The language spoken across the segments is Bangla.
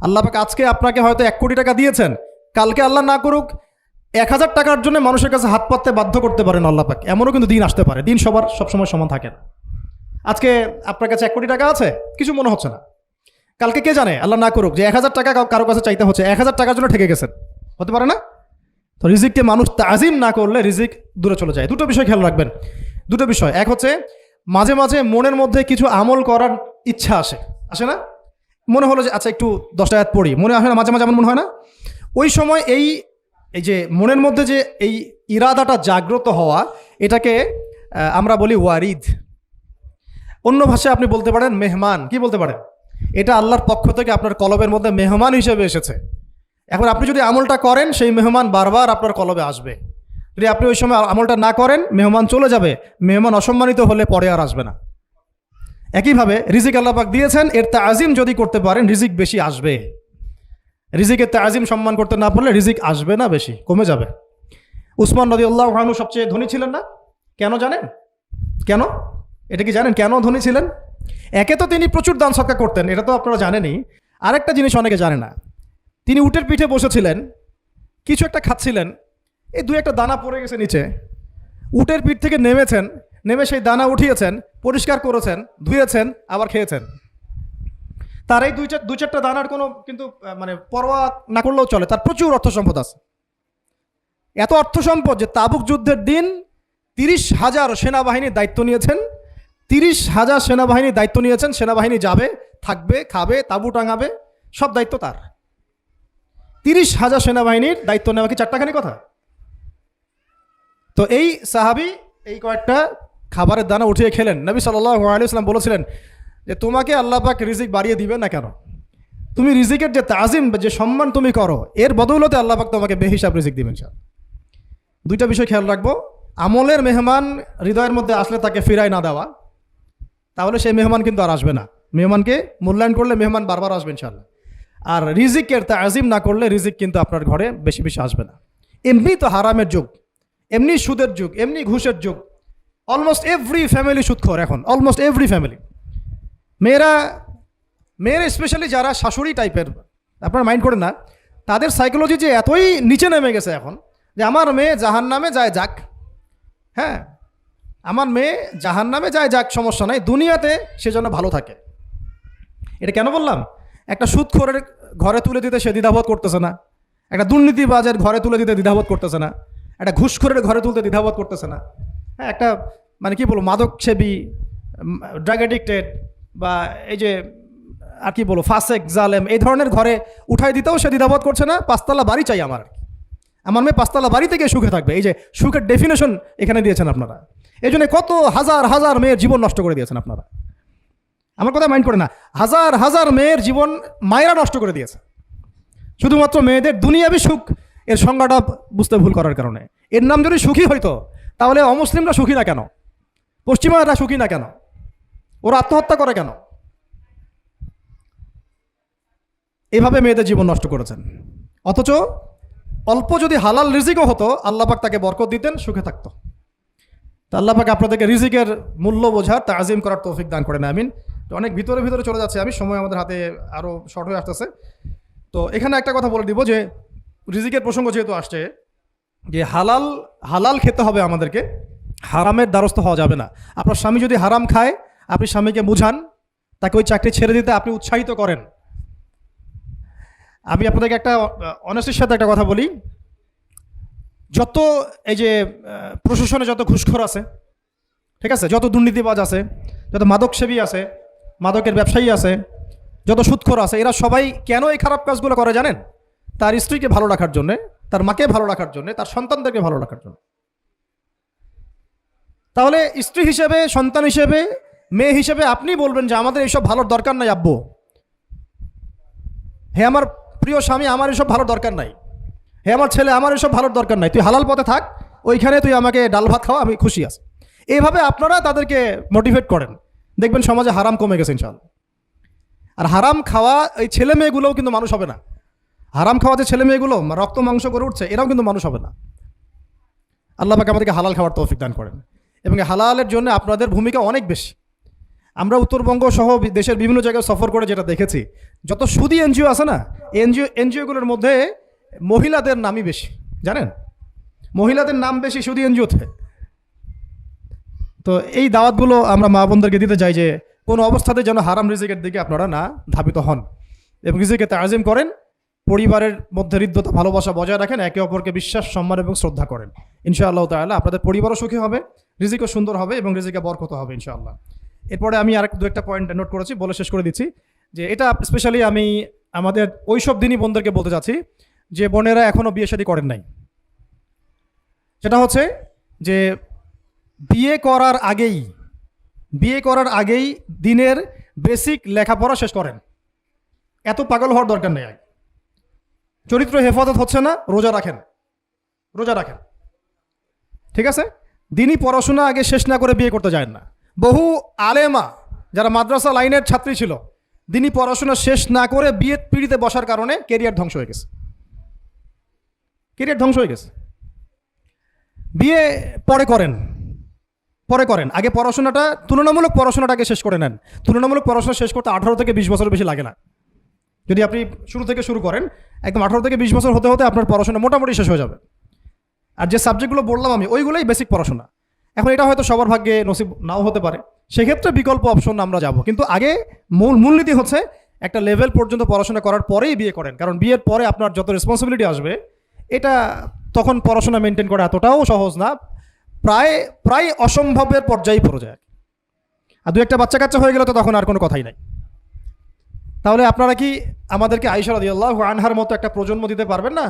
আল্লাহ পাক আজকে আপনাকে হয়তো 1 কোটি টাকা দিয়েছেন, কালকে আল্লাহ না করুক 1000 টাকার জন্য মানুষের কাছে হাত পাততে বাধ্য করতে পারেন আল্লাহ পাক। এমনও কিন্তু দিন আসতে পারে, দিন সবার সবসময় সমান থাকে না। আজকে আপনার কাছে 1 কোটি টাকা আছে, কিছু মনে হচ্ছে না, কালকে কে জানে আল্লাহ না করুক যে 1000 টাকা কারো কাছে চাইতে হচ্ছে, 1000 টাকার জন্য ঠেকে গেছেন, হতে পারে না? তো রিজিককে মানুষ তাজিম না করলে রিজিক দূরে চলে যায়। দুটো বিষয় খেয়াল রাখবেন, দুটো বিষয়। এক হচ্ছে মাঝে মাঝে মনের মধ্যে কিছু আমল করার ইচ্ছা আসে না? মনে হলো যে আচ্ছা একটু 10 আয়াত পড়ি, মনে আসে না মাঝে মাঝে? এমন মনে হয় না? ওই সময় এই যে মনের মধ্যে যে এই ইরাদাটা জাগ্রত হওয়া, এটাকে আমরা বলি ওয়ারিদ। অন্য ভাষায় আপনি বলতে পারেন মেহমান। কি বলতে পারেন? এটা আল্লাহর পক্ষ থেকে আপনার কলবের মধ্যে মেহমান হিসেবে এসেছে। এখন আপনি যদি আমলটা করেন, সেই মেহমান বারবার আপনার কলবে আসবে। যদি আপনি ওই সময় আমলটা না করেন, মেহমান চলে যাবে, মেহমান অসম্মানিত হলে পরে আর আসবে না। একইভাবে রিজিক আল্লাহ পাক দিয়েছেন, এর তাজিম যদি করতে পারেন রিজিক বেশি আসবে। রিজিকের তাজিম সম্মান করতে না পারলে রিজিক আসবে না, বেশি কমে যাবে। উসমান রাদিয়াল্লাহু আনহু সবচেয়ে ধনী ছিলেন না? কেন জানেন? কেন? এটা কি জানেন কেন ধনী ছিলেন? একে তো তিনি প্রচুর দান সদকা করতেন, এটা তো আপনারা জানেনই। আরেকটা জিনিস অনেকে জানে না, তিনি উটের পিঠে বসেছিলেন, কিছু একটা খাচ্ছিলেন, এই 2-1 দানা পড়ে গেছে নিচে। উটের পিঠ থেকে নেমেছেন, নেমে সেই দানা উঠিয়েছেন, পরিষ্কার করেছেন, ধুয়েছেন, আবার খেয়েছেন। তার এই 2-4টা দানার কোনো কিন্তু মানে পরোয়া না করলেও চলে, তার প্রচুর অর্থ সম্পদ আছে। এত অর্থ সম্পদ যে তাবুক যুদ্ধের দিন 30,000 সেনাবাহিনীর দায়িত্ব নিয়েছেন। 30,000 সেনাবাহিনীর দায়িত্ব নিয়েছেন। সেনাবাহিনী যাবে, থাকবে, খাবে, তাঁবু টাঙাবে, সব দায়িত্ব তার। 30,000 সেনাবাহিনীর দায়িত্ব নেওয়া কি চারটাখানি কথা? তো এই সাহাবী এই কয়েকটা খাবারের দানা উঠিয়ে খেলেন। নবী সাল্লাল্লাহু আলাইহি ওয়াসাল্লাম বলেছিলেন যে তোমাকে আল্লাহ পাক রিজিক বাড়িয়ে দিবে না কেন? তুমি রিজিকের যে তাজিম, যে সম্মান তুমি করো, এর বদৌলতে আল্লাহ পাক তোমাকে বেহিসাব রিজিক দিবেন। দুইটা বিষয় খেয়াল রাখবো। আমলের মেহমান হৃদয়ের মধ্যে আসলে তাকে ফিরায় না দেওয়া, তাহলে সেই মেহমান কিন্তু আর আসবে না। মেহমানকে মূল্যায়ন করলে মেহমান বারবার আসবে ইনশাআল্লাহ। আর রিজিকের তাজিম না করলে রিজিক কিন্তু আপনার ঘরে বেশি বেশি আসবে না। এমনি তো হারামের যুগ, এমনি সুদের যুগ, এমনি ঘুষের যুগ। অলমোস্ট এভরি ফ্যামিলি সুদখোর এখন, অলমোস্ট এভরি ফ্যামিলি। মেয়েরা স্পেশালি যারা শাশুড়ি টাইপের, আপনারা মাইন্ড করেন না, তাদের সাইকোলজি যে এতই নিচে নেমে গেছে এখন যে আমার মেয়ে জাহান্নামে যায় যাক, হ্যাঁ আমার মেয়ে জাহান্নামে যায় যাক, সমস্যা নাই, দুনিয়াতে সে যেন ভালো থাকে। এটা কেন বললাম? একটা সুদখোরের ঘরে তুলে দিতে সে দ্বিধাবোধ করতেছে না, একটা দুর্নীতিবাজের ঘরে তুলে দিতে দ্বিধাবোধ করতেছে না, একটা ঘুষখোরের ঘরে তুলতে দ্বিধাবোধ করতেছে না, হ্যাঁ একটা মানে কি বলবো মাদক সেবী, ড্রাগ অ্যাডিক্টেড বা এই যে আর কি বলবো ফাসেক জালেম, এই ধরনের ঘরে উঠাই দিতেও সে দ্বিধাবোধ করছে না। 5তলা বাড়ি চাই আমার মেয়ে 5তলা বাড়ি থেকে সুখে থাকবে। এই যে সুখের ডেফিনেশন এখানে দিয়েছেন আপনারা। এই জন্য কত হাজার হাজার মেয়ের জীবন নষ্ট করে দিয়েছেন আপনারা। আমার কথা মাইন্ড করে না, হাজার হাজার মেয়ের জীবন মায়েরা নষ্ট করে দিয়েছে শুধুমাত্র মেয়েদের দুনিয়াবি সুখ এর সংজ্ঞাটা বুঝতে ভুল করার কারণে। এর নাম যদি সুখী হইতো তাহলে অমুসলিমরা সুখী না কেন? পশ্চিমারা সুখী না কেন? ওরা আত্মহত্যা করে কেন? এভাবে মেয়েদের জীবন নষ্ট করেছেন। অথচ অল্প যদি হালাল রিজিকও হতো, আল্লাহ পাক তাকে বরকত দিতেন, সুখে থাকতো। তো আল্লাহ পাক আপনাদেরকে রিজিকের মূল্য বোঝার, তাজিম করার তৌফিক দান করেন, আমিন। তো অনেক ভিতরে চলে যাচ্ছে আমি, সময় আমাদের হাতে আরও শর্ট হয়ে আসতেছে। তো এখানে একটা কথা বলে দিব যে রিজিকের প্রসঙ্গ যেহেতু আসছে, যে হালাল খেতে হবে আমাদেরকে, হারামের দ্বারস্থ হওয়া যাবে না। আপনার স্বামী যদি হারাম খায়, আপনি স্বামীকে বুঝান, তাকে ওই চাকরি ছেড়ে দিতে আপনি উৎসাহিত করেন। আমি আপনাদেরকে একটা অনেস্টির সাথে একটা কথা বলি, যত এই যে প্রশাসনে যত ঘুষখোর আছে, ঠিক আছে, যত দুর্নীতিবাজ আছে, যত মাদকসেবী আছে, মাদকের ব্যবসায়ী আছে, যত সুদখোর আছে, এরা সবাই কেন এই খারাপ কাজগুলো করে জানেন? তার স্ত্রীকে ভালো রাখার জন্যে, তার মাকে ভালো রাখার জন্যে, তার সন্তানদেরকে ভালো রাখার জন্য। তাহলে স্ত্রী হিসেবে, সন্তান হিসেবে, মেয়ে হিসেবে আপনি বলবেন যে আমাদের এইসব ভালোর দরকার নাই আব্বু, হে আমার প্রিয় স্বামী, আমার এসব ভালো দরকার নাই, হে আমার ছেলে, আমার এসব ভালোর দরকার নাই, তুই হালাল পথে থাক, ওইখানে তুই আমাকে ডাল ভাত খাওয়া, আমি খুশি আছি। এইভাবে আপনারা তাদেরকে মোটিভেট করেন, দেখবেন সমাজে হারাম কমে গেছে ইনশাআল্লাহ। আর হারাম খাওয়া এই ছেলে মেয়েগুলোও কিন্তু মানুষ হবে না। হারাম খাওয়া যে ছেলে মেয়েগুলো রক্ত মাংস করে উঠছে, এরাও কিন্তু মানুষ হবে না। আল্লাহ পাক আমাদেরকে হালাল খাওয়ার তৌফিক দান করেন, এবং হালালের জন্য আপনাদের ভূমিকা অনেক বেশি। আমরা উত্তরবঙ্গ সহ দেশের বিভিন্ন জায়গায় সফর করে যেটা দেখেছি, যত সুদী এনজিও আছে না, এনজিওগুলোর মধ্যে মহিলাদের নামই বেশি, জানেন? মহিলাদের নাম বেশি সুদী এনজিওতে। তো এই দাওয়াতগুলো আমরা মা বোনদেরকে দিতে চাই যে কোনো অবস্থাতে যেন হারাম রিজিকের দিকে আপনারা না ধাবিত হন এবং রিজিকে তাজিম করেন, পরিবারের মধ্যে হৃদ্যতা ভালোবাসা বজায় রাখেন, একে অপরকে বিশ্বাস, সম্মান এবং শ্রদ্ধা করেন। ইনশাআল্লাহ তাআলা আপনাদের পরিবারও সুখী হবে, রিজিকও সুন্দর হবে এবং রিজিকে বরকত হবে ইনশাআল্লাহ। এরপরে আমি দু একটা পয়েন্ট নোট করেছি, বলে শেষ করে দিচ্ছি যে এটা স্পেশালি আমি আমাদের ওইসব দিনই বোনদেরকে বলতে চাচ্ছি যে বোনেরা এখনও বিয়ে শাদী করেন নাই। সেটা হচ্ছে যে বিয়ে করার আগেই দিনের বেসিক লেখাপড়া শেষ করেন। এত পাগল হওয়ার দরকার নেই। চরিত্র হেফাজত হচ্ছে না, রোজা রাখেন, ঠিক আছে? দিনই পড়াশোনা আগে শেষ না করে বিয়ে করতে যায় না। বহু আলেমা যারা মাদ্রাসা লাইনের ছাত্রী ছিল, দিনই পড়াশোনা শেষ না করে বিয়ে পিড়িতে বসার কারণে কেরিয়ার ধ্বংস হয়ে গেছে। বিয়ে পরে করেন, আগে পড়াশোনাটা, তুলনামূলক পড়াশোনাটাকে শেষ করে নেন। তুলনামূলক পড়াশোনা শেষ করতে 18 থেকে 20 বছর বেশি লাগে না। যদি আপনি শুরু থেকে শুরু করেন, একদম 18 থেকে 20 বছর হতে হতে আপনার পড়াশোনা মোটামুটি শেষ হয়ে যাবে। আর যে সাবজেক্টগুলো বললাম আমি, ওইগুলোই বেসিক পড়াশোনা। এখন এটা হয়তো সবার ভাগ্যে নসিব নাও হতে পারে, সেক্ষেত্রে বিকল্প অপশন আমরা যাব। কিন্তু আগে মূলনীতি হচ্ছে একটা লেভেল পর্যন্ত পড়াশোনা করার পরেই বিয়ে করেন, কারণ বিয়ের পরে আপনার যত রেসপন্সিবিলিটি আসবে, এটা তখন পড়াশোনা মেনটেন করা এতটাও সহজ না, প্রায় অসম্ভবের পর্যায়ে পড়ে যায়। আর দু একটা বাচ্চা কাচ্চা হয়ে গেলে তো তখন আর কোনো কথাই নাই। তাহলে আপনারা কি আমাদেরকে আয়েশা রাদিয়াল্লাহু আনহার মতো একটা প্রজন্ম দিতে পারবেন না?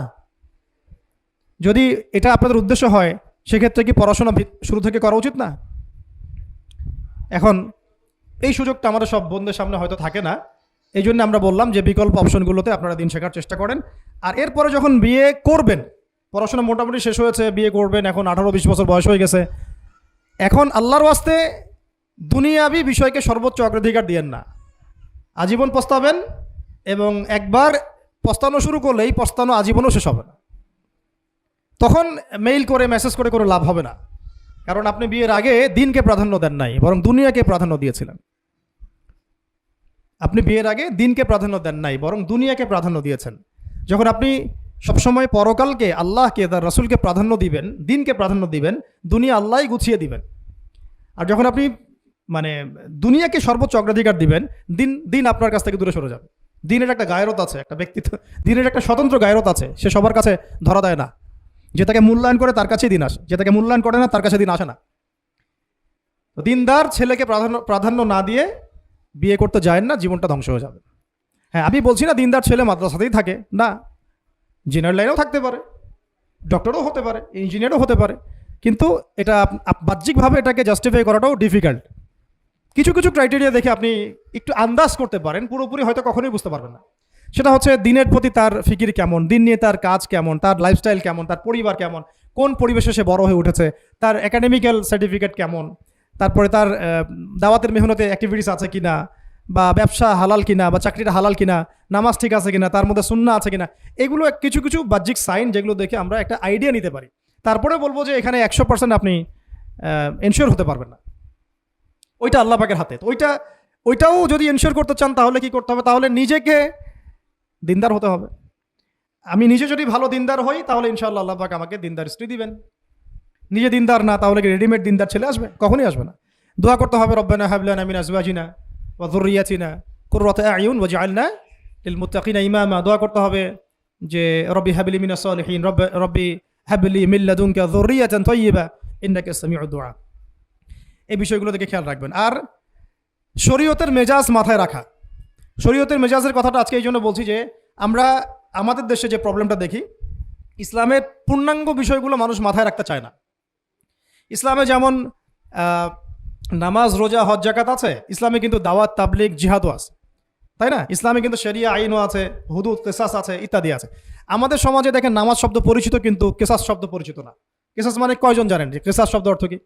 যদি এটা আপনাদের উদ্দেশ্য হয়, সেক্ষেত্রে কি পড়াশোনা শুরু থেকে করা উচিত না? এখন এই সুযোগটা আমাদের সব বন্ধুদের সামনে হয়তো থাকে না, এই জন্য আমরা বললাম যে বিকল্প অপশনগুলোতে আপনারা দিন শেখার চেষ্টা করেন। আর এরপরে যখন বিয়ে করবেন, পড়াশোনা মোটামুটি শেষ হয়েছে, বিয়ে করবেন, এখন 18-20 বছর বয়স হয়ে গেছে, এখন আল্লাহর ওয়াস্তে দুনিয়াবি বিষয়কে সর্বোচ্চ অগ্রাধিকার দিয়েন না। আজীবন পস্তাবেন, এবং একবার পস্তানো শুরু করলেই পস্তানো আজীবনও শেষ হবে না। তখন মেইল করে মেসেজ করে কোনো লাভ হবে না, কারণ আপনি বিয়ের আগে দিনকে প্রাধান্য দেন নাই, বরং দুনিয়াকে প্রাধান্য দিয়েছিলেন। আপনি বিয়ের আগে দিনকে প্রাধান্য দেন নাই, বরং দুনিয়াকে প্রাধান্য দিয়েছেন। যখন আপনি সবসময় পরকালকে, আল্লাহকে, তার রাসূলকে প্রাধান্য দিবেন, দিনকে প্রাধান্য দিবেন, দুনিয়া আল্লাহই গুছিয়ে দিবেন। আর যখন আপনি দুনিয়াকে সর্বোচ্চ অগ্রাধিকার দিবেন, দিন আপনার কাছ থেকে দূরে সরে যাবে। দিনের একটা গায়রত আছে, একটা ব্যক্তিত্ব, দিনের একটা স্বতন্ত্র গায়রত আছে, সে সবার কাছে ধরা দেয় না। যে তাকে মূল্যায়ন করে তার কাছেই দিন আসে, যে তাকে মূল্যায়ন করে না তার কাছে দিন আসে না। তো দিনদার ছেলেকে প্রাধান্য না দিয়ে বিয়ে করতে যায় না, জীবনটা ধ্বংস হয়ে যাবে। হ্যাঁ, আমি বলছি না দিনদার ছেলে মাদ্রাসাতেই থাকে, না, ইঞ্জিনিয়ার লাইনেও থাকতে পারে, ডক্টরও হতে পারে, ইঞ্জিনিয়ারও হতে পারে, কিন্তু এটা বাহ্যিকভাবে এটাকে জাস্টিফাই করাটাও ডিফিকাল্ট। কিছু ক্রাইটেরিয়া দেখে আপনি একটু আন্দাজ করতে পারেন, পুরোপুরি হয়তো কখনোই বুঝতে পারবেন না। সেটা হচ্ছে দিনের প্রতি তার ফিকির কেমন, দিন নিয়ে তার কাজ কেমন, তার লাইফস্টাইল কেমন, তার পরিবার কেমন, কোন পরিবেশে সে বড় হয়ে উঠেছে, তার একাডেমিক্যাল সার্টিফিকেট কেমন, তারপরে তার দাওয়াতের মেহনতে অ্যাক্টিভিটিস আছে কিনা, বা ব্যবসা হালাল কিনা, বা চাকরিটা হালাল কিনা, নামাজ ঠিক আছে কিনা, তার মধ্যে সুন্নাহ আছে কিনা, এগুলো কিছু বাহ্যিক সাইন যেগুলো দেখে আমরা একটা আইডিয়া নিতে পারি। তারপরে বলবো যে এখানে 100% আপনি এনশিওর হতে পারবেন না, ওইটা আল্লাহ পাকের হাতে। তো ওইটাও যদি এনশিওর করতে চান তাহলে কি করতে হবে? তাহলে নিজেকে দিনদার হতে হবে। আমি নিজে যদি ভালো দিনদার হই তাহলে ইনশাআল্লাহ আল্লাহ পাক আমাকে দিনদার স্ত্রী দিবেন। নিজে দিনদার না, তাহলে কি রেডিমেড দিনদার ছেলে আসবে? কখনই আসবে না। দোয়া করতে হবে, রব্বানা হাব লানা মিন আজওয়াজিনা ওয়া যুররিয়াতিনা কুররাতা আয়ুন ওয়াজআলনা লিল মুত্তাকিনা ইমামা। দোয়া করতে হবে যে রব্বি হাবলি মিনাস সালিহিন, রব্বি হাবলি মিন লাদুনকা যুররিয়াতান তাইয়্যিবা ইন্নাকা সামিউদ দুআ। এই বিষয়গুলো থেকে খেয়াল রাখবেন। আর শরীয়তের মেজাজ মাথায় রাখা। শরীয়তের মেজাজের কথাটা আজকে এই জন্য বলছি যে আমরা আমাদের দেশে যে প্রবলেমটা দেখি, ইসলামের পূর্ণাঙ্গ বিষয়গুলো মানুষ মাথায় রাখতে চায় না। ইসলামে যেমন নামাজ, রোজা, হজ, যাকাত আছে, ইসলামে কিন্তু দাওয়াত, তাবলিগ, জিহাদও আছে, তাই না? ইসলামে কিন্তু শরিয়া আইনও আছে, হুদুদ, কেসাস আছে, ইত্যাদি আছে। আমাদের সমাজে দেখেন নামাজ শব্দ পরিচিত, কিন্তু কেসাস শব্দ পরিচিত না। কেসাস মানে কয়জন জানেন যে কেসাস শব্দ অর্থ কি?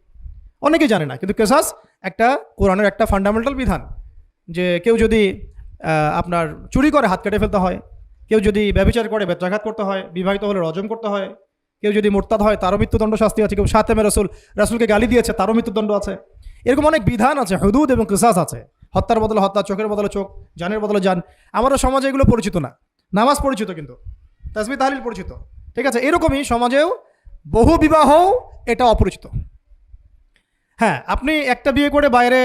অনেকেই জানে না। কিন্তু কেসাস একটা কোরআনের একটা ফান্ডামেন্টাল বিধান, যে কেউ যদি আপনার চুরি করে হাত কেটে ফেলতে হয়, কেউ যদি ব্যভিচার করে বেত্রাঘাত করতে হয়, বিবাহিত হলে রজম করতে হয়, কেউ যদি মুরতাদ হয় তারও মৃত্যুদণ্ড শাস্তি আছে, কেউ শাতেমে রাসূলকে গালি দিয়েছে তারও মৃত্যুদণ্ড আছে। এরকম অনেক বিধান আছে, হুদুদ এবং কিসাস আছে। হত্যার বদলে হত্যা, চোখের বদলে চোখ, জানের বদলে জান। আমাদের সমাজে এগুলো পরিচিত না। নামাজ পরিচিত কিন্তু, তাসবিহ তাহলিল পরিচিত, ঠিক আছে। এরকমই সমাজেও বহু বিবাহ এটা অপরিচিত। হ্যাঁ, আপনি একটা বিয়ে করে বাইরে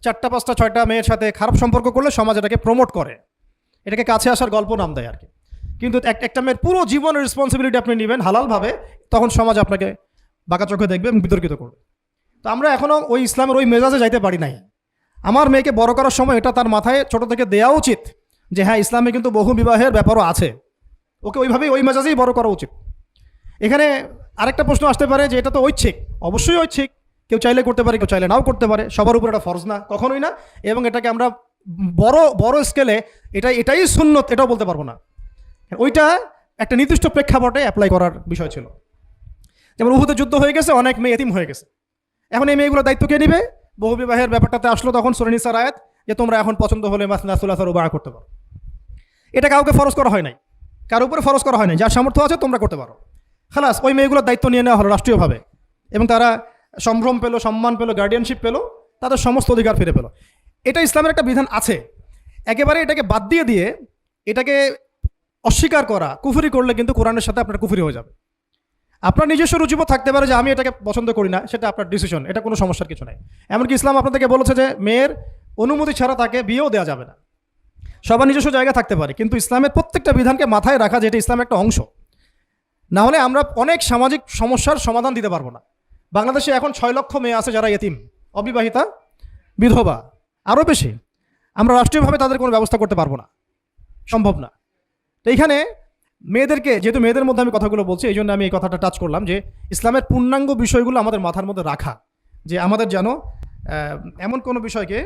4টা 5টা 6টা মেয়ের সাথে খারাপ সম্পর্ক করলে সমাজ এটাকে প্রমোট করে, এটাকে কাছে আসার গল্প নাম দেয় আর কি। কিন্তু একটা মেয়ের পুরো জীবনের রেসপন্সিবিলিটি আপনি নেবেন হালালভাবে, তখন সমাজ আপনাকে বাঁকা চোখে দেখবে এবং বিতর্কিত করবে। তো আমরা এখনও ওই ইসলামের ওই মেজাজে যাইতে পারি নাই। আমার মেয়েকে বড় করার সময় এটা তার মাথায় ছোট থেকে দেওয়া উচিত যে হ্যাঁ, ইসলামে কিন্তু বহু বিবাহের ব্যাপারও আছে, ওকে ওইভাবেই ওই মেজাজেই বড় করা উচিত। এখানে আরেকটা প্রশ্ন আসতে পারে যে এটা তো ঐচ্ছিক। অবশ্যই ঐচ্ছিক, কেউ চাইলে করতে পারে, কেউ চাইলে নাও করতে পারে, সবার উপর এটা ফরজ না, কখনোই না। এবং এটাকে আমরা বড় বড় স্কেলে এটাই সুন্নত এটাও বলতে পারবো না। ওইটা একটা নির্দিষ্ট প্রেক্ষাপটে অ্যাপ্লাই করার বিষয় ছিল। যেমন উহুদের যুদ্ধ হয়ে গেছে, অনেক মেয়ে এতিম হয়ে গেছে, এখন এই মেয়েগুলোর দায়িত্ব কে নিবে? বহু বিবাহের ব্যাপারটাতে আসলো তখন সূরা নিসার আয়াত যে তোমরা এখন পছন্দ হলে মাসনা সুলাসা রুবা করতে পারো। এটা কাউকে ফরজ করা হয় নাই, কার উপরে ফরজ করা হয় নাই, যার সামর্থ্য আছে তোমরা করতে পারো। খালাস, ওই মেয়েগুলোর দায়িত্ব নিয়ে নেওয়া হলো রাষ্ট্রীয়ভাবে, এবং তারা সম্ভ্রম পেলো, সম্মান পেলো, গার্ডিয়ানশিপ পেলো, তাদের সমস্ত অধিকার ফিরে পেলো। এটা ইসলামের একটা বিধান আছে। একেবারে এটাকে বাদ দিয়ে এটাকে অস্বীকার করা, কুফরি করলে কিন্তু কোরআনের সাথে আপনার কুফরি হয়ে যাবে। আপনার নিজস্ব রুচিবোধ থাকতে পারে যে আমি এটাকে পছন্দ করি না, সেটা আপনার ডিসিশন, এটা কোনো সমস্যার কিছু নাই। এমনকি ইসলাম আপনাদেরকে বলেছে যে মেয়ের অনুমতি ছাড়া তাকে বিয়েও দেওয়া যাবে না। সবার নিজস্ব জায়গা থাকতে পারে, কিন্তু ইসলামের প্রত্যেকটা বিধানকে মাথায় রাখা যেটা ইসলামের একটা অংশ। না হলে আমরা অনেক সামাজিক সমস্যার সমাধান দিতে পারবো না। বাংলাদেশে এখন 6 লক্ষ মেয়ে আছে যারা এতিম, অবিবাহিতা, বিধবা, আরও বেশি। আমরা রাষ্ট্রীয়ভাবে তাদের কোনো ব্যবস্থা করতে পারবো না, সম্ভব না। তো এইখানে মেয়েদেরকে, যেহেতু মেয়েদের মধ্যে আমি কথাগুলো বলছি, এই জন্য আমি এই কথাটা টাচ করলাম যে ইসলামের পূর্ণাঙ্গ বিষয়গুলো আমাদের মাথার মধ্যে রাখা, যে আমাদের যেন এমন কোনো বিষয়কে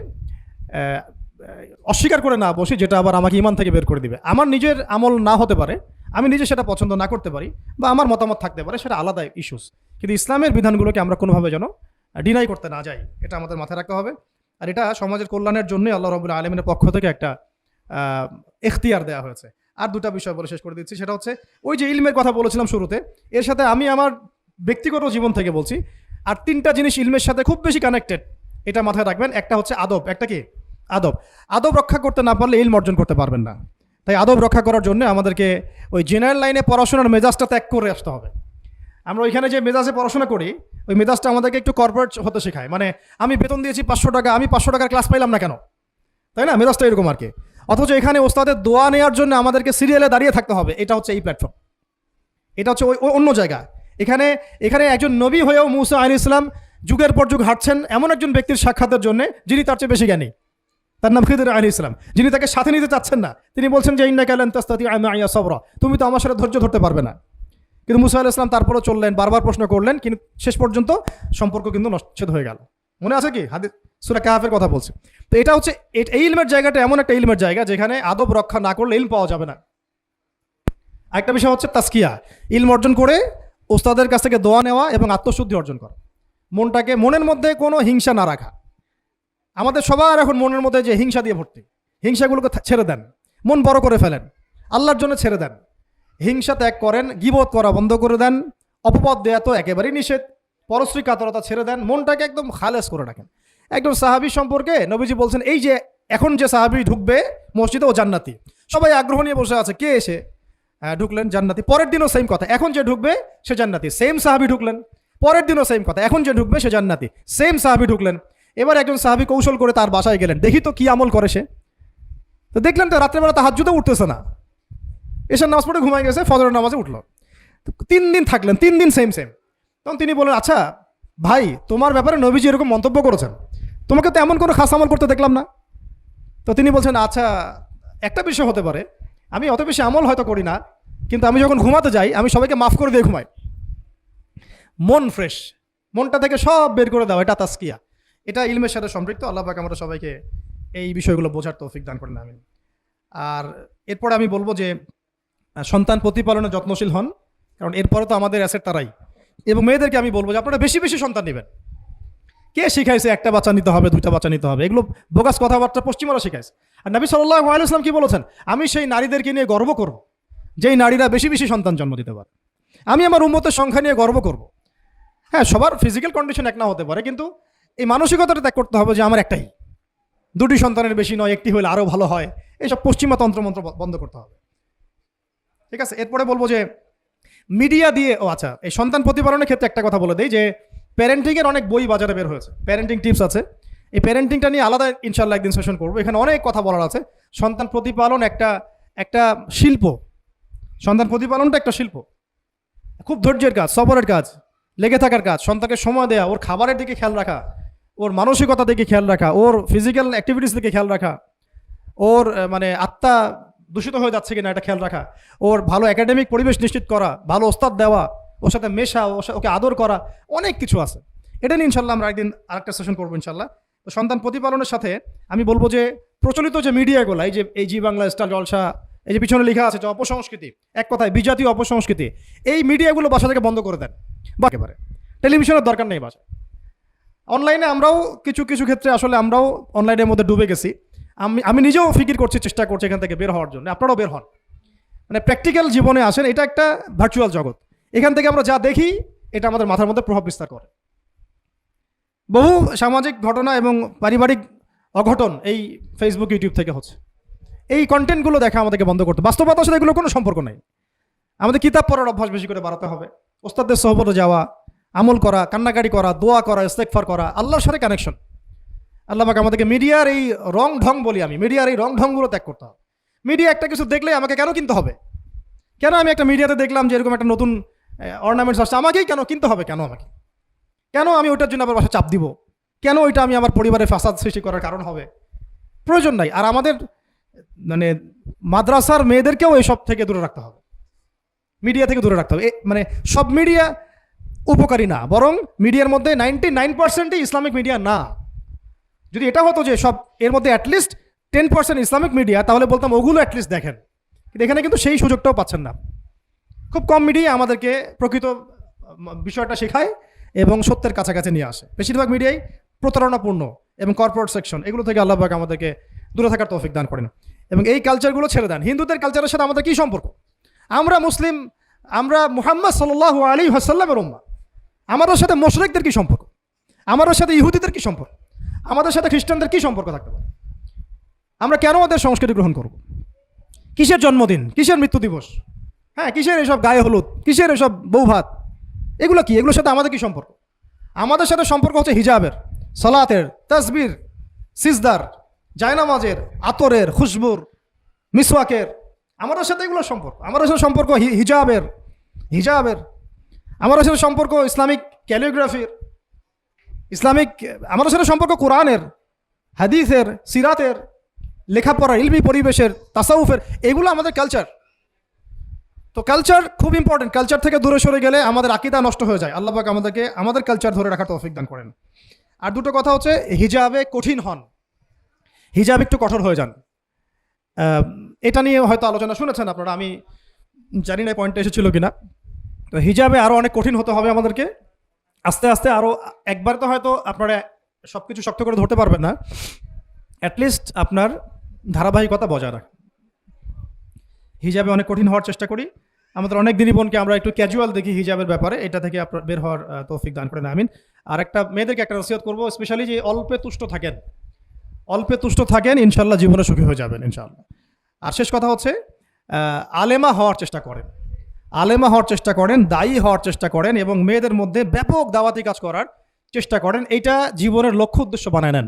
অস্বীকার করে না বসি যেটা আবার আমাকে ইমান থেকে বের করে দিবে। আমার নিজের আমল না হতে পারে, আমি নিজে সেটা পছন্দ না করতে পারি, বা আমার মতামত থাকতে পারে, সেটা আলাদা ইস্যুস। কিন্তু ইসলামের বিধানগুলোকে আমরা কোনোভাবে যেন ডিনাই করতে না যাই, এটা আমাদের মাথায় রাখতে হবে। আর এটা সমাজের কল্যাণের জন্যই আল্লাহ রাব্বুল আলামিনের পক্ষ থেকে একটা এখতিয়ার দেওয়া হয়েছে। আর দুটা বিষয় বলে শেষ করে দিচ্ছি, সেটা হচ্ছে ওই যে ইলমের কথা বলেছিলাম শুরুতে, এর সাথে আমি আমার ব্যক্তিগত জীবন থেকে বলছি আর 3টা জিনিস ইলমের সাথে খুব বেশি কানেক্টেড, এটা মাথায় রাখবেন। একটা হচ্ছে আদব। একটা কি? আদব। আদব রক্ষা করতে না পারলে ইলম অর্জন করতে পারবেন না। তাই আদব রক্ষা করার জন্য আমাদেরকে ওই জেনারেল লাইনে পড়াশোনার মেজাজটা ত্যাগ করে আসতে হবে। আমরা ওইখানে যে মেজাজে পড়াশোনা করি, ওই মেজাজটা আমাদেরকে একটু কর্পোরেট হতে শেখায়। মানে আমি বেতন দিয়েছি 500 টাকা, আমি 500 টাকার ক্লাস পাইলাম না কেন, তাই না? মেজাজটা এরকম আর কি। অথচ এখানে ওস্তাদের দোয়া নেওয়ার জন্য আমাদেরকে সিরিয়ালে দাঁড়িয়ে থাকতে হবে। এটা হচ্ছে এই প্ল্যাটফর্ম, এটা হচ্ছে ওই অন্য জায়গা। এখানে একজন নবী হয়েও মুসা আলাইহিস সালাম যুগের পর যুগ হাঁটছেন এমন একজন ব্যক্তির সাক্ষাতের জন্য যিনি তার চেয়ে বেশি জ্ঞানী, তার নাম খিদির আলাইহিস সালাম, যিনি তাকে সাথে নিতে চাচ্ছেন না। তিনি বলছেন যে ইন্নাকা লান তাসতাতিআ মাইয়া সাবরা, তুমি তো আমার সাথে ধৈর্য ধরতে পারবে না। কিন্তু মুসা আলাইহিস সালাম তারপরও চললেন, বারবার প্রশ্ন করলেন, কিন্তু শেষ পর্যন্ত সম্পর্ক কিন্তু নচ্ছেদ হয়ে গেল। মনে আছে কি? হাদিস সূরা কাহফের কথা বলছি। তো এটা হচ্ছে এই ইলমের জায়গাটা এমন একটা ইলমের জায়গা যেখানে আদব রক্ষা না করলে ইলম পাওয়া যাবে না। আরেকটা বিষয় হচ্ছে তাসকিয়া, ইলম অর্জন করে ওস্তাদের কাছ থেকে দোয়া নেওয়া এবং আত্মশুদ্ধি অর্জন করা। মনের মধ্যে কোনো হিংসা না রাখা। আমাদের সবার এখন মনের মধ্যে যে হিংসা দিয়ে ভর্তি, হিংসাগুলোকে ছেড়ে দেন, মন বড় করে ফেলেন, আল্লাহর জন্য ছেড়ে দেন, হিংসা ত্যাগ করেন, গীবত করা বন্ধ করে দেন, অপবাদ দেয়া তো একেবারেই নিষেধ, পরশ্রী কাতরতা ছেড়ে দেন, মনটাকে একদম খালেস করে রাখেন। একদম সাহাবী সম্পর্কে নবীজি বলছেন, এই যে এখন যে সাহাবী ঢুকবে মসজিদে ও জান্নাতি, সবাই আগ্রহ নিয়ে বসে আছে, কে এসে ঢুকলেন? জান্নাতি। পরের দিনও সেম কথা, এখন যে ঢুকবে সে জান্নাতি। সেম সাহাবী ঢুকলেন, পরের দিনও সেম কথা, এখন যে ঢুকবে সে জান্নাতি। সেম সাহাবী ঢুকলেন। এবার একজন সাহাবী কৌশল করে তার বাসায় গেলেন, দেখি তো কি আমল করে সে। তো দেখলেন তো রাত্রেবেলা তাহাজ্জুদে উঠতেছে না, এশার নামাজ পড়ে ঘুমাই গেছে, ফজরের নামাজে উঠলো। 3 দিন থাকলেন, 3 দিন সেম। তখন তিনি বলেন, আচ্ছা ভাই, তোমার ব্যাপারে নবীজি এরকম মন্তব্য করেছেন, তোমাকে তো এমন কোনো খাস আমল করতে দেখলাম না। তো তিনি বলছেন, আচ্ছা একটা বিষয় হতে পারে, আমি অত বেশি আমল হয়তো করি না, কিন্তু আমি যখন ঘুমাতে যাই আমি সবাইকে মাফ করে দিয়ে ঘুমাই। মন ফ্রেশ, মনটা থেকে সব বের করে দাও, এটা তাসকিয়া। এটা ইলমের সাথে সম্পৃক্ত। আল্লাহ পাক আমরা সবাইকে এই বিষয়গুলো বোঝার তৌফিক দান করেন, আমিন। আর এরপরে আমি বলবো যে সন্তান প্রতিপালনে যত্নশীল হন, কারণ এরপরে তো আমাদের অ্যাসেট তারাই। এবং মেয়েদেরকে আমি বলবো যে আপনারা বেশি বেশি সন্তান নেবেন। কে শিখাইছে একটা বাচ্চা নিতে হবে, 2টা বাচ্চা নিতে হবে? এগুলো বোগাস কথাবার্তা পশ্চিমারা শিখাইছে। আর নবী সাল্লাল্লাহু আলাইহি ওয়াসাল্লাম কি বলেছেন? আমি সেই নারীদেরকে নিয়ে গর্ব করব যেই নারীরা বেশি বেশি সন্তান জন্ম দিতে পারে। আমি আমার উম্মতের সংখ্যা নিয়ে গর্ব করব। হ্যাঁ, সবার ফিজিক্যাল কন্ডিশন এক না হতে পারে, কিন্তু এই মানসিকতাটা ত্যাগ করতে হবে যে আমার একটাই, দুটি সন্তানের বেশি নয়, একটি হলে আরও ভালো হয়, এইসব পশ্চিমা তন্ত্রমন্ত্র বন্ধ করতে হবে। ঠিক আছে, এরপরে বলবো যে মিডিয়া দিয়ে, আচ্ছা, এই সন্তান প্রতিপালনের ক্ষেত্রে একটা কথা বলে দিই যে প্যারেন্টিংয়ের অনেক বই বাজারে বের হয়েছে, প্যারেন্টিং টিপস আছে। এই প্যারেন্টিংটা নিয়ে আলাদা ইনশাল্লাহ একদিন সেশন করবো, এখানে অনেক কথা বলার আছে। সন্তান প্রতিপালন একটা শিল্প, সন্তান প্রতিপালনটা একটা শিল্প, খুব ধৈর্যের কাজ, সবরের কাজ, লেগে থাকার কাজ। সন্তানকে সময় দেওয়া, ওর খাবারের দিকে খেয়াল রাখা, ওর মানসিকতা দিকে খেয়াল রাখা, ওর ফিজিক্যাল অ্যাক্টিভিটিস দিকে খেয়াল রাখা, ওর মানে আত্মা দূষিত হয়ে যাচ্ছে কিনা এটা খেয়াল রাখা, ওর ভালো একাডেমিক পরিবেশ নিশ্চিত করা, ভালো ওস্তাদ দেওয়া, ওর সাথে মেশা, ওকে আদর করা, অনেক কিছু আছে। এটা নিয়ে ইনশাল্লাহ আমরা একদিন আরেকটা সেশন করবো ইনশাল্লাহ। তো সন্তান প্রতিপালনের সাথে আমি বলবো যে প্রচলিত যে মিডিয়াগুলো, এই জি বাংলা, স্টার জলসা, এই যে পিছনে লেখা আছে যে অপসংস্কৃতি, এক কথায় বিজাতীয় অপসংস্কৃতি, এই মিডিয়াগুলো বাসা থেকে বন্ধ করে দেন বা একেবারে টেলিভিশনের দরকার নেই বাসায়। অনলাইনে আমরাও কিছু কিছু ক্ষেত্রে আসলে আমরাও অনলাইনের মধ্যে ডুবে গেছি। আমি নিজেও ফিকির করছি, চেষ্টা করছি এখান থেকে বের হওয়ার জন্য, আপনারাও বের হন, মানে প্র্যাকটিক্যাল জীবনে আসেন। এটা একটা ভার্চুয়াল জগৎ, এখান থেকে আমরা যা দেখি এটা আমাদের মাথার মধ্যে প্রভাব বিস্তার করে। বহু সামাজিক ঘটনা এবং পারিবারিক অঘটন এই ফেসবুক, ইউটিউব থেকে হচ্ছে। এই কন্টেন্টগুলো দেখা আমাদেরকে বন্ধ করতে, বাস্তবতার সাথে এগুলো কোনো সম্পর্ক নেই। আমাদের কিতাব পড়ার অভ্যাস বেশি করে বাড়াতে হবে, ওস্তাদদের সহবতে যাওয়া, আমল করা, কান্নাকাটি করা, দোয়া করা, ইস্তেগফার করা, আল্লাহর সাথে কানেকশন। আল্লাহ পাক আমাদেরকে মিডিয়ার এই রং ঢং বলি আমি, মিডিয়ার এই রং ঢংগুলো ত্যাগ করতে হবে। মিডিয়া একটা কিছু দেখলে আমাকে কেন কিনতে হবে? কেন আমি একটা মিডিয়াতে দেখলাম যে এরকম একটা নতুন অর্নামেন্টস আসছে, আমাকেই কেন কিনতে হবে? কেন আমি ওইটার জন্য আবার বাসা চাপ দিব? কেন ওইটা আমি আমার পরিবারে ফাসাদ সৃষ্টি করার কারণ হবে? প্রয়োজন নাই। আর আমাদের মানে মাদ্রাসার মেয়েদেরকেও এসব থেকে দূরে রাখতে হবে, মিডিয়া থেকে দূরে রাখতে হবে। মানে সব মিডিয়া উপকারী না, বরং মিডিয়ার মধ্যে 99%ই ইসলামিক মিডিয়া না। যদি এটা হতো যে সব এর মধ্যে অ্যাটলিস্ট 10% ইসলামিক মিডিয়া, তাহলে বলতাম ওগুলো অ্যাটলিস্ট দেখেন। কিন্তু এখানে কিন্তু সেই সুযোগটাও পাচ্ছেন না। খুব কম মিডিয়া আমাদেরকে প্রকৃত বিষয়টা শেখায় এবং সত্যের কাছাকাছি নিয়ে আসে। বেশিরভাগ মিডিয়াই প্রতারণাপূর্ণ এবং কর্পোরেট সেকশন, এগুলো থেকে আল্লাহ পাক আমাদেরকে দূরে থাকার তৌফিক দান করেন এবং এই কালচারগুলো ছেড়ে দেন। হিন্দুদের কালচারের সাথে আমাদের কী সম্পর্ক? আমরা মুসলিম, আমরা মুহাম্মদ সাল্লাল্লাহু আলাইহি ওয়াসাল্লামের উম্মাহ। আমাদের সাথে মুশরিকদের কী সম্পর্ক? আমাদের সাথে ইহুদিদের কী সম্পর্ক? আমাদের সাথে খ্রিস্টানদের কী সম্পর্ক থাকতে পারে? আমরা কেন ওদের সংস্কৃতি গ্রহণ করব? কিসের জন্মদিন, কিসের মৃত্যু দিবস, হ্যাঁ, কিসের এসব গায়ে হলুদ, কিসের এসব বৌভাত, এগুলো কি? এগুলোর সাথে আমাদের কী সম্পর্ক? আমাদের সাথে সম্পর্ক হচ্ছে হিজাবের, সালাতের, তাসবির, সিজদার, জায়নামাজের, আতরের, খুশবুর, মিসওয়াকের। আমাদের সাথে এগুলো সম্পর্ক। আমাদের সাথে সম্পর্ক হিজাবের, আমাদের সাথে সম্পর্ক ইসলামিক ক্যালিগ্রাফির, আমাদের সাথে সম্পর্ক কোরআনের, হাদিসের, সিরাতের, লেখাপড়া, ইলমি পরিবেশের, তাসাউফের, এগুলো আমাদের কালচার। তো কালচার খুব ইম্পর্টেন্ট। কালচার থেকে দূরে সরে গেলে আমাদের আকীদা নষ্ট হয়ে যায়। আল্লাহ পাক আমাদেরকে আমাদের কালচার ধরে রাখার তৌফিক দান করেন। আর দুটো কথা হচ্ছে, হিজাবে কঠিন হন, হিজাব একটু কঠোর হয়ে যান। এটা নিয়ে হয়তো আলোচনা শুনেছেন আপনারা, আমি জানি না পয়েন্টটা এসেছিল কিনা। তো হিজাবে আরও অনেক কঠিন হতে হবে আমাদেরকে, আস্তে আস্তে আরও। একবার তো হয়তো আপনারা সব কিছু শক্ত করে ধরতে পারবেন না, অ্যাটলিস্ট আপনার ধারাবাহিকতা বজায় রাখ। হিজাবে অনেক কঠিন হওয়ার চেষ্টা করি। আমাদের অনেক দিনই বোনকে আমরা একটু ক্যাজুয়াল দেখি হিজাবের ব্যাপারে, এটা থেকে আপনার বের হওয়ার তৌফিক দান করেন, আমিন। আর একটা মেয়েদেরকে একটা নসিহত করবো, স্পেশালি যে অল্পে তুষ্ট থাকেন, ইনশাল্লাহ জীবনে সুখী হয়ে যাবেন ইনশাল্লাহ। আর শেষ কথা হচ্ছে, আলেমা হওয়ার চেষ্টা করেন, দায়ী হওয়ার চেষ্টা করেন এবং মেয়েদের মধ্যে ব্যাপক দাওয়াতি কাজ করার চেষ্টা করেন। এইটা জীবনের লক্ষ্য উদ্দেশ্য বানায় নেন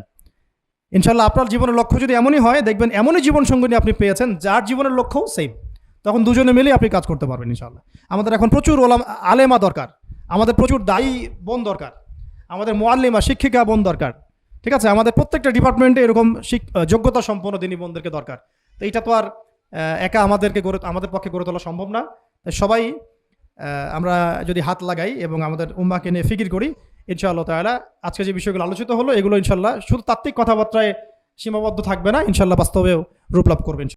ইনশাল্লাহ। আপনার জীবনের লক্ষ্য যদি এমনই হয়, দেখবেন এমনই জীবন সঙ্গিনী আপনি পেয়েছেন যার জীবনের লক্ষ্য সেম, তখন দুজনে মিলে আপনি কাজ করতে পারবেন ইনশাল্লাহ। আমাদের এখন প্রচুর আলেমা দরকার, আমাদের প্রচুর দায়ী বোন দরকার, আমাদের মুআল্লিমা, শিক্ষিকা বোন দরকার। ঠিক আছে, আমাদের প্রত্যেকটা ডিপার্টমেন্টে এরকম যোগ্যতা সম্পন্ন দিনী বোনদেরকে দরকার। তো এইটা তো আর একা আমাদের পক্ষে গড়ে তোলা সম্ভব না। সবাই আমরা যদি হাত লাগাই এবং আমাদের উম্মাকে নিয়ে ফিকির করি, ইনশাআল্লাহ তাআলা আজকে যে বিষয়গুলো আলোচিত হলো, এগুলো ইনশাআল্লাহ শুধু তাত্ত্বিক কথাবার্তায় সীমাবদ্ধ থাকবে না, ইনশাআল্লাহ বাস্তবেও রূপ লাভ করবে।